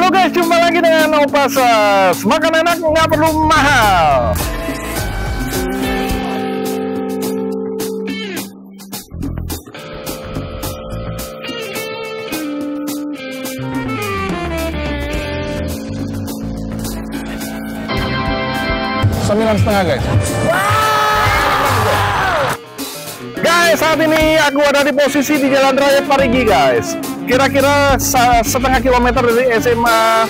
Halo guys, jumpa lagi dengan Opasas. Makan enak nggak perlu mahal. Sembilan setengah guys. Guys, saat ini aku ada di posisi di Jalan Raya Parigi guys. Kira-kira setengah kilometer dari SMA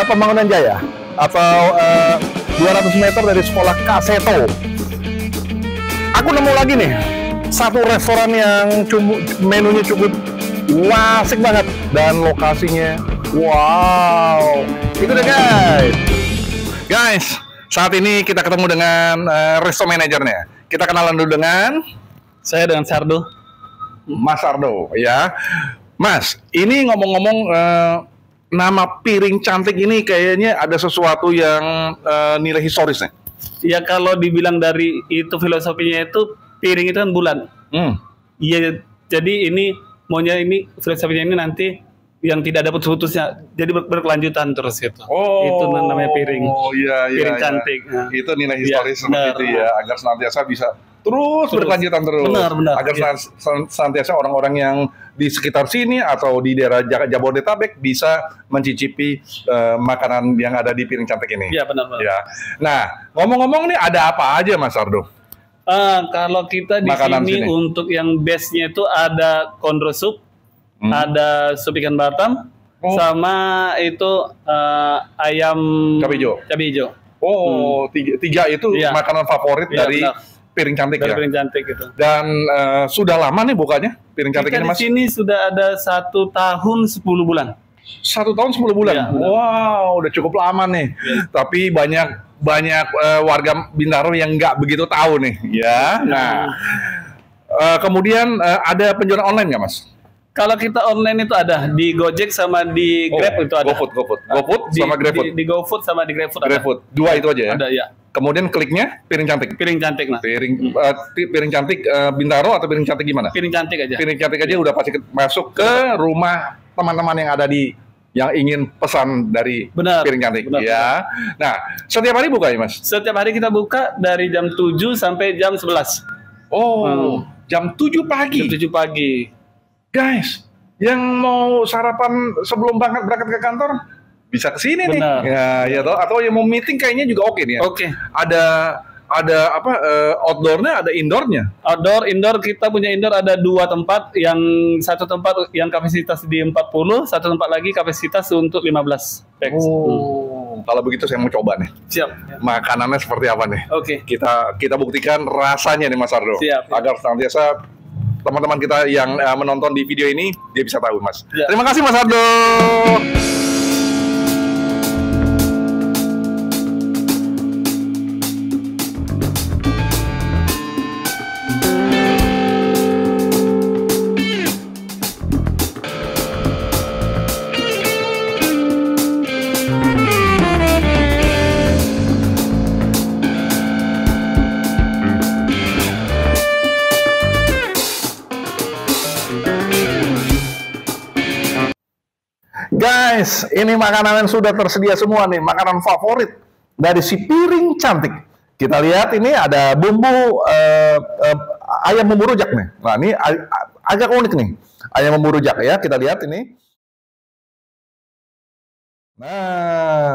Pembangunan Jaya atau 200 meter dari sekolah Kaseto. Aku nemu lagi nih satu restoran yang menunya cukup asik banget dan lokasinya wow. Itu deh guys. Guys, saat ini kita ketemu dengan resto manajernya. Kita kenalan dulu dengan dengan Sardo. Mas Sardo, ya. Mas, ini ngomong-ngomong nama piring cantik ini kayaknya ada sesuatu yang nilai historisnya. Ya kalau dibilang dari itu filosofinya itu piring itu kan bulan. Iya, jadi ini maunya ini filosofinya ini nanti yang tidak ada putus-putusnya, jadi berkelanjutan terus gitu. Oh, itu namanya piring. Oh iya, piring iya, cantik. Iya. Itu nilai historis seperti itu ya, agar senantiasa bisa terus berkelanjutan terus. Benar. Agar senantiasa orang-orang yang di sekitar sini atau di daerah Jabodetabek bisa mencicipi makanan yang ada di piring cantik ini. Iya benar. Ya. Nah, ngomong-ngomong nih ada apa aja Mas Sardo? Kalau kita di sini untuk yang base-nya itu ada kondro sup, ada sup ikan batam, sama itu ayam cabai hijau. Oh, tiga itu makanan favorit dari piring cantik ya. Piring cantik itu. Dan sudah lama nih bukanya piring cantik ini Mas? Di sini sudah ada 1 tahun 10 bulan. 1 tahun 10 bulan. Ya, wow, udah cukup lama nih. Ya. Tapi banyak warga Bintaro yang nggak begitu tahu nih, ya. Nah, kemudian ada penjualan online nggak Mas? Kalau kita online itu ada di Gojek sama di Grab itu ada. GoFood sama GrabFood. Di GoFood sama di GrabFood ada. GrabFood. Dua itu aja ya? Ada ya. Kemudian kliknya piring cantik. Piring cantik lah. Piring cantik Bintaro atau piring cantik gimana? Piring cantik aja. Piring cantik aja udah pasti masuk ke rumah teman-teman yang ada di yang ingin pesan dari piring cantik. Ya. Nah, setiap hari buka ya Mas? Setiap hari kita buka dari jam 7 sampai jam 11. Oh, jam 7 pagi. Jam 7 pagi. Guys, yang mau sarapan sebelum berangkat ke kantor bisa ke sini nih. Ya toh, atau yang mau meeting kayaknya juga oke nih ya. Oke. Ada apa outdoornya, ada indoornya. Indoor kita punya indoor ada 2 tempat, yang satu tempat yang kapasitas di 40, satu tempat lagi kapasitas untuk 15. Kalau begitu saya mau coba nih. Siap. Makanannya seperti apa nih? Oke. Kita buktikan rasanya nih Mas Sardo. Siap. Agar senantiasa teman-teman kita yang menonton di video ini dia bisa tahu Mas. Ya. Terima kasih Mas Sardo. Guys, ini makanan yang sudah tersedia semua nih, makanan favorit dari si piring cantik. Kita lihat ini ada bumbu ayam bumbu rujak nih. Nah, ini agak unik nih, ayam bumbu rujak ya. Kita lihat ini. Nah,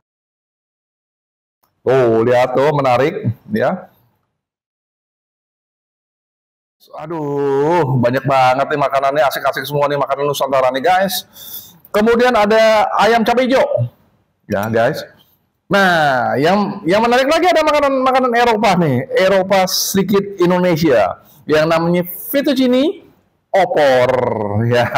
lihat tuh menarik ya. Aduh, banyak banget nih makanannya, asik-asik semua nih makanan Nusantara nih guys. Kemudian ada ayam cabai hijau, ya guys. Nah, yang menarik lagi ada makanan Eropa nih, Eropa sedikit Indonesia, yang namanya fettuccine opor, ya.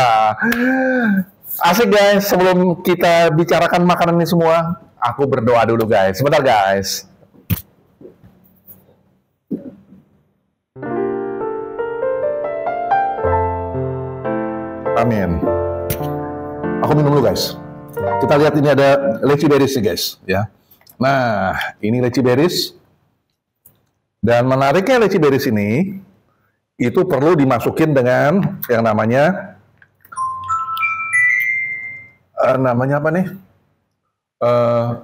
Asik guys. Sebelum kita bicarakan makanan ini semua, aku berdoa dulu guys. Sebentar guys. Amin. Aku minum dulu guys. Kita lihat ini ada leci berries nih guys, ya. Nah, ini leci berries. Dan menariknya leci berries ini itu perlu dimasukin dengan yang namanya apa nih?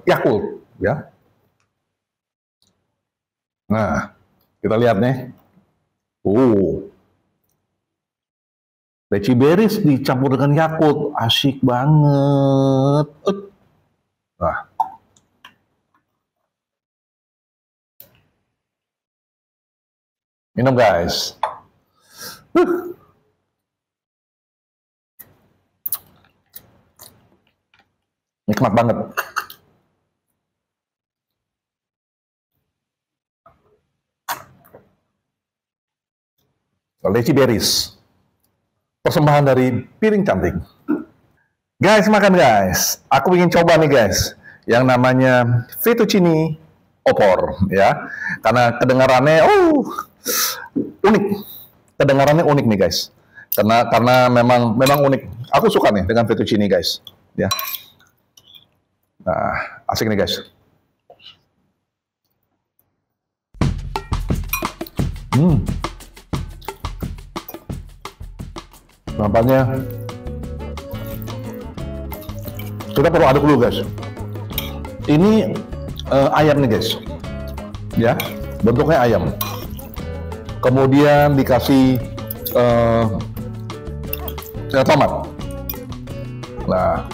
Yakult, ya. Nah, kita lihat nih. Lychee berries dicampur dengan Yakult, asik banget. Nah, minum guys. Nikmat banget. Lychee berries. Persembahan dari Piring Cantik. Guys, makan guys. Aku ingin coba nih guys, yang namanya fettuccine opor, ya. Karena kedengarannya, unik. Kedengarannya unik nih guys. Karena memang unik. Aku suka nih dengan fettuccine guys, ya. Nah, asik nih guys. Nampaknya kita perlu aduk dulu guys. Ini ayam nih guys, ya, bentuknya ayam. Kemudian dikasih tomat. Nah,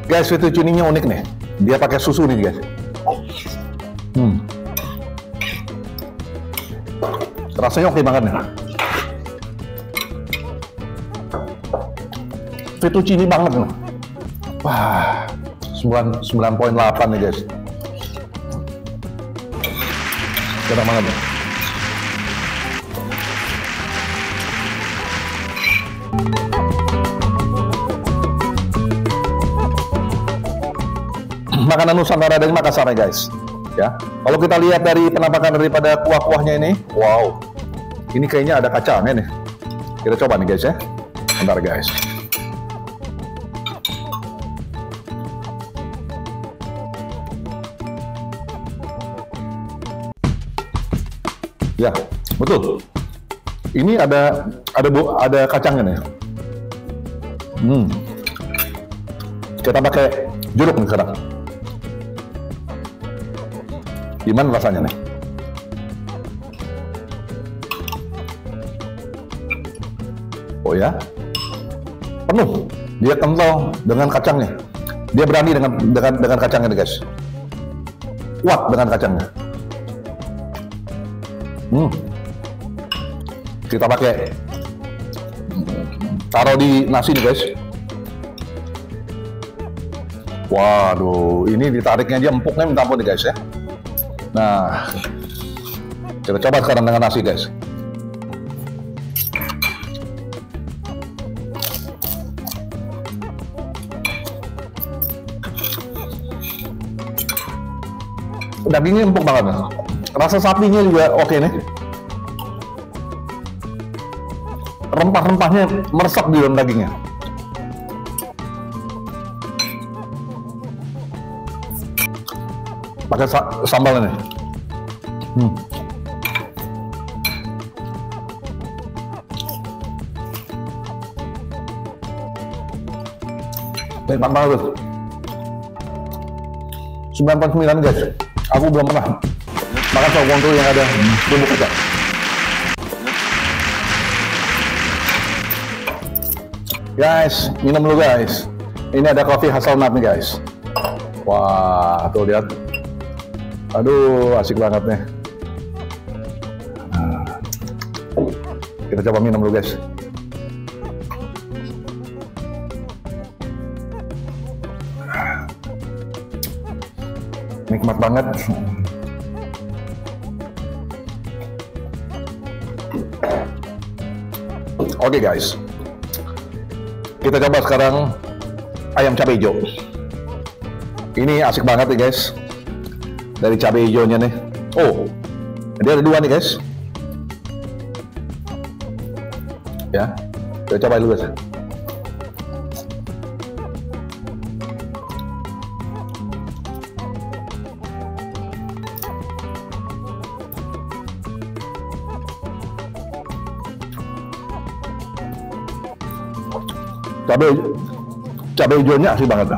guys, fettuccine-nya unik nih. Dia pakai susu nih guys. Rasanya oke banget nih. Fettuccine banget nih. Wah, 9,8 nih guys. Enak banget nih. Makanan Nusantara dari Makassar nih guys. Ya, kalau kita lihat dari penampakan daripada kuah-kuahnya ini, wow, ini kayaknya ada kacangnya nih. Kita coba nih guys ya. Bentar guys. Ya, betul. Ini ada kacangnya nih. Kita pakai jeruk nih sekarang. Gimana rasanya nih? Oh ya, penuh. Dia kental dengan kacangnya. Dia berani dengan kacangnya nih guys. Kuat dengan kacangnya. Kita pakai taruh di nasi nih guys. Waduh, ini ditariknya aja empuknya minta ampun nih guys ya. Nah, kita coba sekarang dengan nasi guys. Dagingnya empuk banget. Rasa sapinya juga oke nih. Rempah-rempahnya meresap di dalam dagingnya. Pakai sambalnya nih. Nikmat banget. 9,9 guys. Aku belum pernah makan sop kontul yang ada bumbu kacang. Guys, minum dulu guys. Ini ada kopi hazelnut nih guys. Wah, tuh lihat. Aduh, asik banget nih. Kita coba minum dulu guys. Nikmat banget. Oke guys, kita coba sekarang ayam cabai hijau. Ini asik banget nih guys. Dari cabai hijaunya nih. Oh, dia ada dua nih guys. Ya, kita coba dulu guys. Cabai hijaunya asli banget.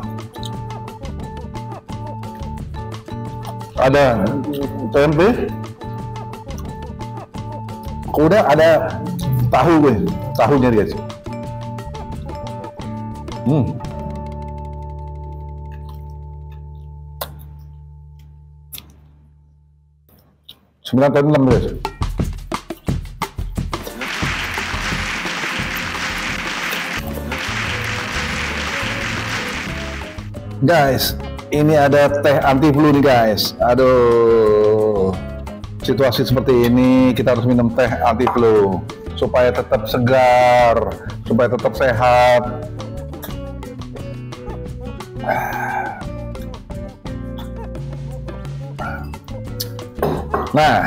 Ada tempe, udah ada tahunya guys. Sembilan tahun 6 guys. Guys, ini ada teh anti flu nih guys. Aduh, situasi seperti ini kita harus minum teh anti flu supaya tetap segar, supaya tetap sehat. Nah,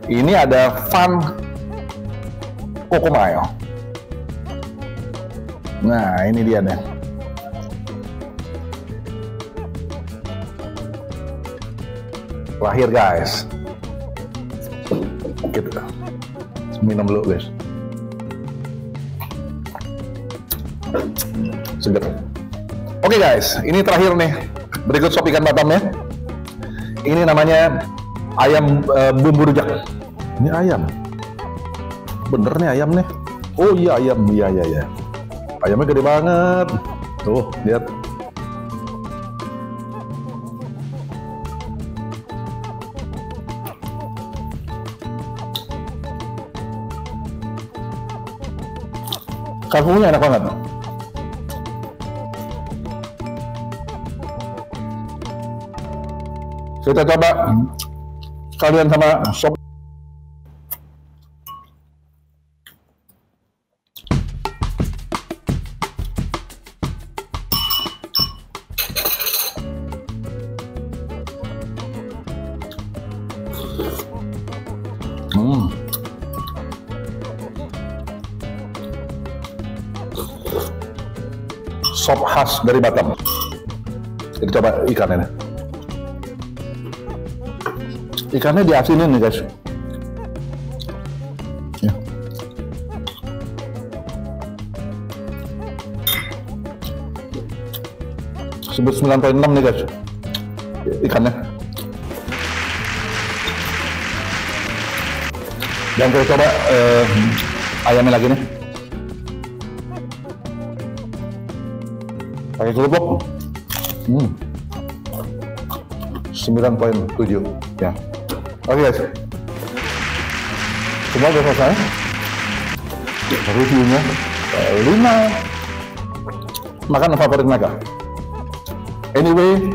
ini ada Fun Cocomayo. Nah, ini dia nih. Lahir guys. Kita minum dulu guys. Segar. Oke guys, ini terakhir nih. Berikut sop ikan Batam ya. Ini namanya ayam bumbu rujak. Ini ayam. Bener nih ayam nih. Oh iya ayam, iya. Ayamnya gede banget. Tuh, lihat. Kangkungnya enak banget. Kita coba kalian sama sop. Sop khas dari Batam. Kita coba ikannya. Ikannya diasinin nih guys. Ya. Sebut 9.6 nih guys. Ikannya. Dan kita coba ayamnya lagi nih. Pakai kerupuk. 9.7 ya. Oke guys, semua udah selesai. Reviewnya 5 makanan favorit mereka. Anyway,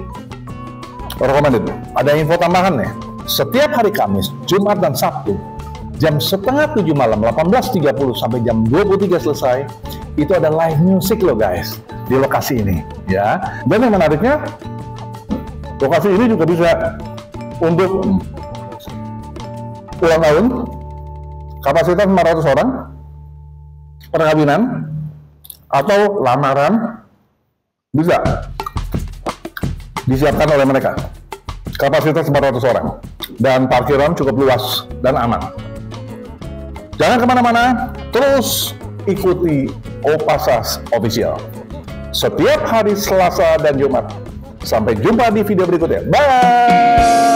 recommended. Ada info tambahan nih. Setiap hari Kamis, Jumat dan Sabtu jam 6:30 malam 18.30 sampai jam 23 selesai, itu ada live music loh guys di lokasi ini ya. Dan yang menariknya, lokasi ini juga bisa untuk ulang tahun, kapasitas 500 orang, perkawinan atau lamaran bisa disiapkan oleh mereka. Kapasitas 400 orang dan parkiran cukup luas dan aman. Jangan kemana-mana, terus ikuti Opasas Official setiap hari Selasa dan Jumat. Sampai jumpa di video berikutnya. Bye!